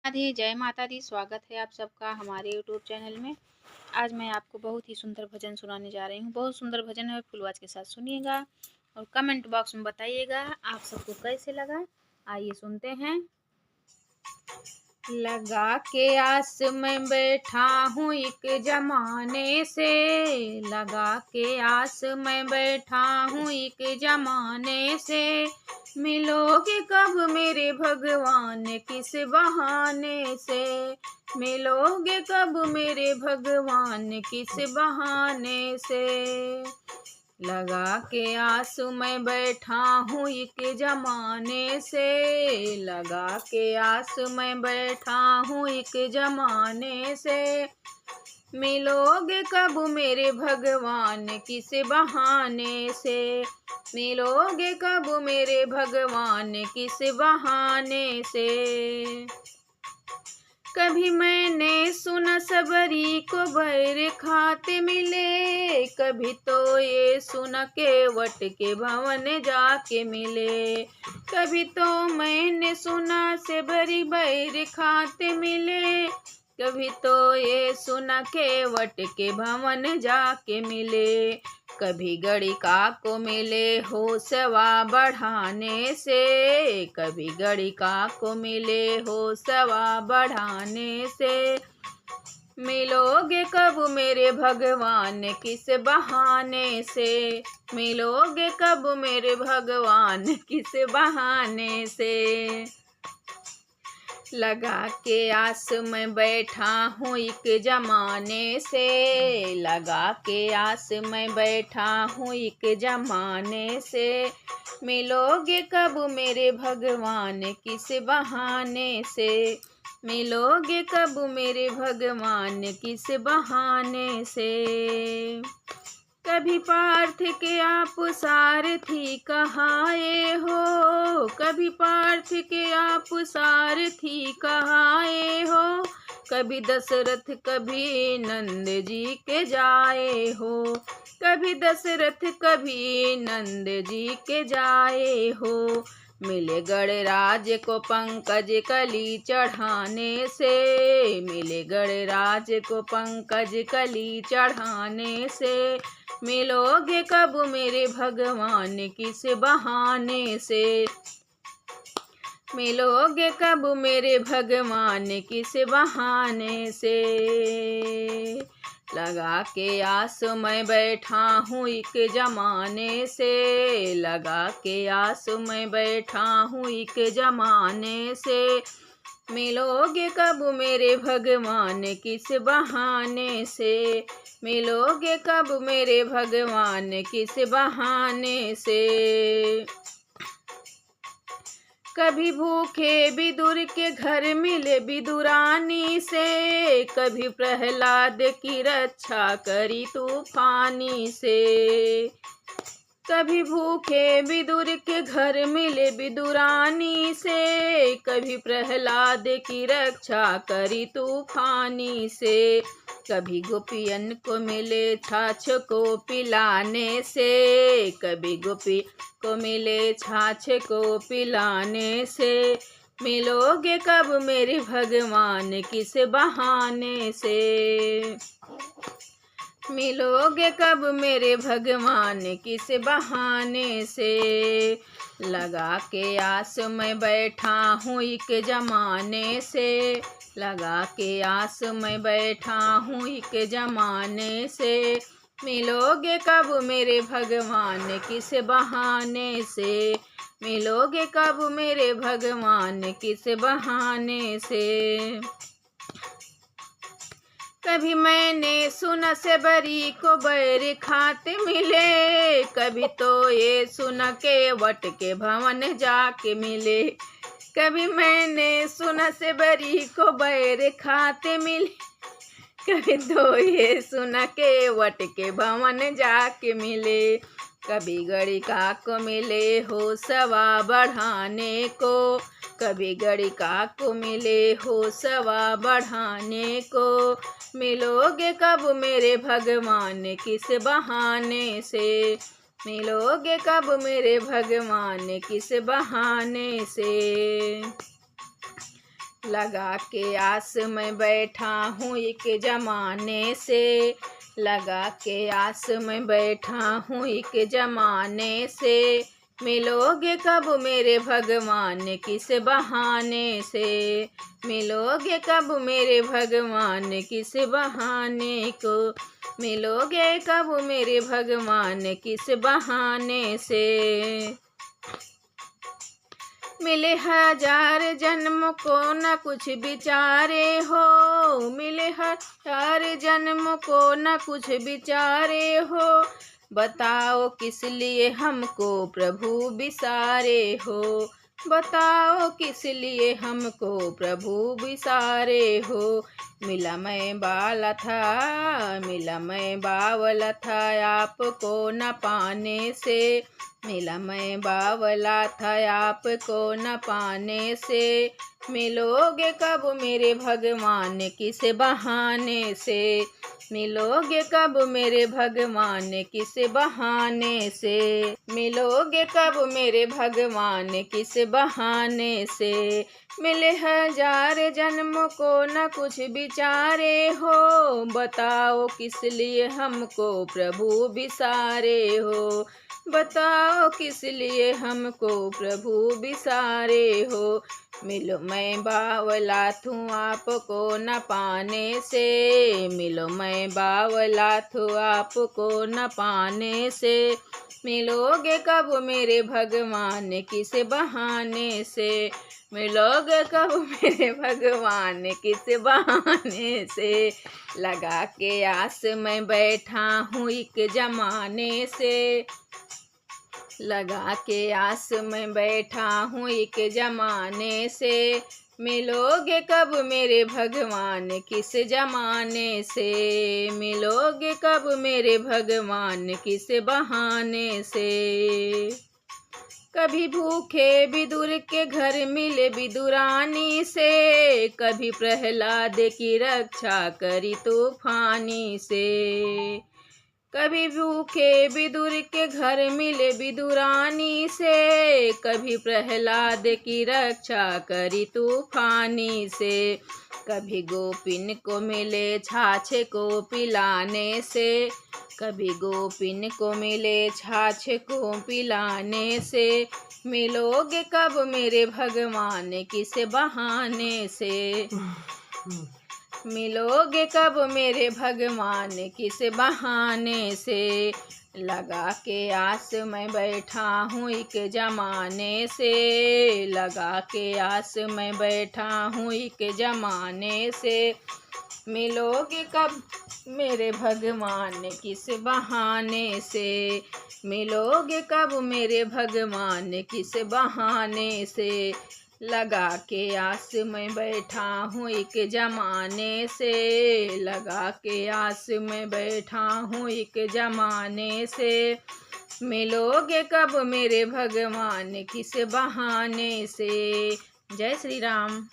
राधे जय माता दी। स्वागत है आप सबका हमारे यूट्यूब चैनल में। आज मैं आपको बहुत ही सुंदर भजन सुनाने जा रही हूँ। बहुत सुंदर भजन है, फुल आवाज के साथ सुनिएगा और कमेंट बॉक्स में बताइएगा आप सबको कैसे लगा। आइए सुनते हैं। लगा के आस में बैठा हूँ एक जमाने से, लगा के आस में बैठा हूँ एक जमाने से। मिलोगे कब मेरे भगवान किस बहाने से, मिलोगे कब मेरे भगवान किस बहाने से। लगा के आस में बैठा हूँ एक जमाने से, लगा के आस में बैठा हूँ एक जमाने से। मिलोगे कब मेरे भगवान किस बहाने से, मिलोगे कब मेरे भगवान किस बहाने से। कभी मैंने सुना सबरी को बैर खाते मिले, कभी तो ये सुना केवट के भवन जाके मिले। कभी तो मैंने सुना सबरी बैर खाते मिले, कभी तो ये सुना केवट के भवन जाके मिले। कभी गणिका को मिले होशवा बढ़ाने से, कभी गणिका को मिले होशवा बढ़ाने से। मिलोगे कब मेरे भगवान किस बहाने से, मिलोगे कब मेरे भगवान किस बहाने से। लगा के आस में बैठा हूँ एक जमाने से, लगा के आस में बैठा हूँ एक जमाने से। मिलोगे कब मेरे भगवान किस बहाने से, मिलोगे कब मेरे भगवान किस बहाने से। कभी पार्थ के आप सारथी कहाए हो, कभी पार्थ के आप सारथी कहाए हो। कभी दशरथ कभी नंद जी के जाए हो, कभी दशरथ कभी नंद जी के जाए हो। मिले गणराज को पंकज कली चढ़ाने से, मिले गणराज को पंकज कली चढ़ाने से। मिलोगे कब मेरे भगवान किस बहाने से, मिलोगे कब मेरे भगवान किस बहाने से। लगा के आस में बैठा हूँ एक जमाने से, लगा के आस में बैठा हूँ एक जमाने से। मिलोगे कब मेरे भगवान किस बहाने से, मिलोगे कब मेरे भगवान किस बहाने से। कभी भूखे विदुर के घर मिले विदुरानी से, कभी प्रहलाद की रक्षा करी तूफानी से। कभी भूखे विदुर के घर मिले विदुरानी से, कभी प्रहलाद की रक्षा करी तूफानी से। कभी गोपियन को मिले छाछ को पिलाने से, कभी गोपी को मिले छाछ को पिलाने से। मिलोगे कब मेरे भगवान किस बहाने से, मिलोगे कब मेरे भगवान किस बहाने से। लगा के आस में बैठा हूँ एक जमाने से, लगा के आस में बैठा हूँ एक जमाने से। मिलोगे कब मेरे भगवान किस बहाने से, मिलोगे कब मेरे भगवान किस बहाने से। कभी मैंने सुना सबरी को बैर खाते मिले, कभी तो ये सुना केवट के भवन जाके मिले। कभी मैंने सुना सबरी को बैर खाते मिले, कभी तो ये सुना केवट के भवन जाके मिले। कभी गणिका को मिले होशवा बढ़ाने को, कभी गणिका को मिले होशवा बढ़ाने को। मिलोगे कब मेरे भगवान किस बहाने से, मिलोगे कब मेरे भगवान किस बहाने से। लगा के आस मैं बैठा हूँ एक जमाने से, लगा के आस मैं बैठा हूँ एक जमाने से। मिलोगे कब मेरे भगवान किस बहाने से, मिलोगे कब मेरे भगवान किस बहाने को, मिलोगे कब मेरे भगवान किस बहाने से। मिले हजार जन्म को न कुछ विचारे हो, मिले हजार जन्म को न कुछ विचारे हो। बताओ किस लिए हमको प्रभु विसारे हो, बताओ किस लिए हमको प्रभु विसारे हो। मिला मैं बाला था, मिला मैं बावला था आपको न पाने से, मिला मैं बावला था आपको न पाने से। मिलोगे कब मेरे भगवान किस बहाने से, मिलोगे कब मेरे भगवान किस बहाने से, मिलोगे कब मेरे भगवान किस बहाने से। मिले हजार जन्म को न कुछ विचारे हो, बताओ किस लिए हमको प्रभु विसारे हो, बताओ किस लिए हमको प्रभु विसारे हो। मिलो मैं बावला थू आपको न पाने से, मिलो मैं बावला थू आपको न पाने से। मिलोगे कब मेरे भगवान किस बहाने से, मिलोगे कब मेरे भगवान किस बहाने से। लगा के आस मैं बैठा हूँ एक जमाने से, लगा के आस में बैठा हूँ एक जमाने से। मिलोगे कब मेरे भगवान किस जमाने से, मिलोगे कब मेरे भगवान किस बहाने से। कभी भूखे विदुर के घर मिले विदुरानी से, कभी प्रहलाद की रक्षा करी तूफानी से। कभी भूखे विदुर के घर मिले विदुरानी से, कभी प्रहलाद की रक्षा करी तूफानी से। कभी गोपिन को मिले छाछ को पिलाने से, कभी गोपिन को मिले छाछ को पिलाने से। मिलोगे कब मेरे भगवान किस बहाने से, मिलोगे कब मेरे भगवान किस बहाने से। लगा के आस मैं बैठा हूँ एक जमाने से, लगा के आस मैं बैठा हूँ एक जमाने से। मिलोगे कब मेरे भगवान किस बहाने से, मिलोगे कब मेरे भगवान किस बहाने से। लगा के आस में बैठा हूँ एक जमाने से, लगा के आस में बैठा हूँ एक जमाने से। मिलोगे कब मेरे भगवान किस बहाने से। जय श्री राम।